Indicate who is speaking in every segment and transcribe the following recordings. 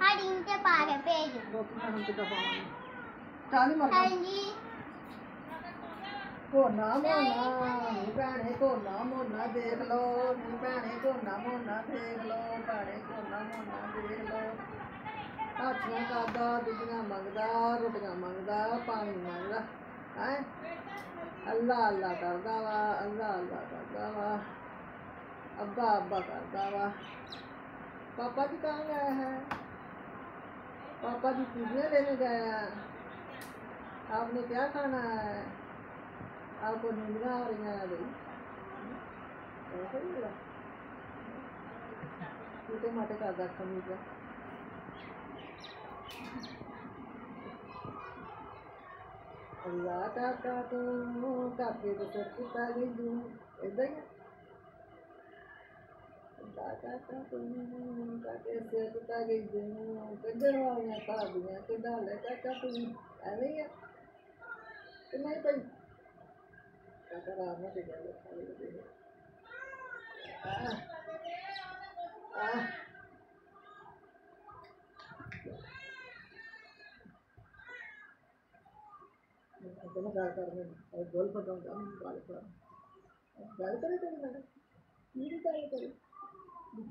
Speaker 1: हाँ इनके पारे भेज
Speaker 2: दो हम तो दबाएंगे चाली मर
Speaker 1: जी
Speaker 2: को नाम मोना भैने को नाम मोना देख लो भैने को नाम मोना देख लो भैने को नाम मोना देख लो हाथियां करदा दुधियां मंगदा रोटियां मंगदा पानी मंगदा है अल्लाह अल्लाह करदा वा अल्लाह अल्लाह करदा वा अब्बा अब्बा करदा वा पापा जी कहाँ गए हैं पापा जी चीज़ें लेने गए हैं आपने क्या खाना है आपको नींदियाँ आ रही हैं भाई ऐसा ही है छोटे मोटे का दर्शन मिल गया अल्लाह काका तू काके तो सर कुत्ता गई तू ऐसा ही है अल्लाह काका तू काके से कुत्ता गई तू किधर वालियाँ भाभियाँ के डाले काका तू ऐसे ही है कि नहीं भाई काका राम से गया खाली दे चलो गाल कर में और बोल पकाऊंगा गाल करे तेरी मैंने मेरी गाल करे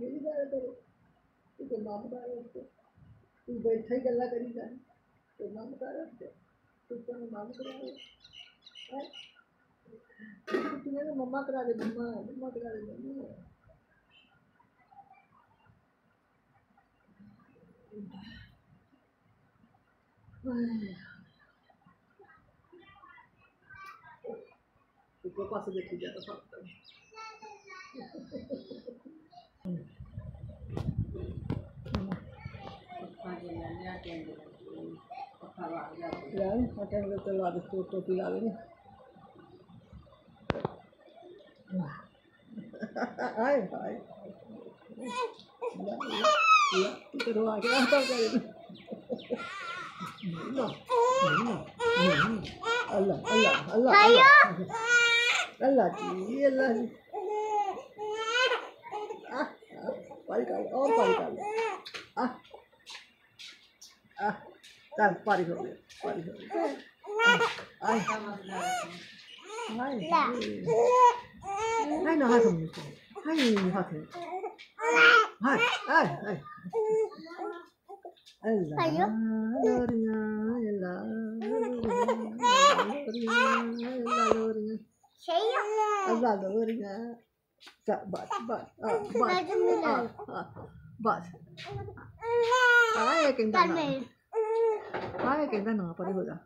Speaker 2: मेरी गाल करे तू तो नाम बता रहे उसको तू बैठा ही गल्ला करी जाए तो नाम बता रहे उसको तू तो नाम करा रहे तुम्हें मम्मा करा दे मम्मा करा दे मम्मा उसको पास देखी जाता सब यार होटल में तो ला दे तो पिला देंगे आए भाई तो रो आके आता कर अल्लाह अल्लाह अल्लाह अल्लाह जी अल्लाह जी पारी कर और पारी कर चल पारी हो गया आए हाय हाय ना हाथ में हाय हाथ में हाय हाय हाय अल्लाह लोरिया अल्लाह अल्लाह लोरिया बस बस बस आए कहता ना परे हो जा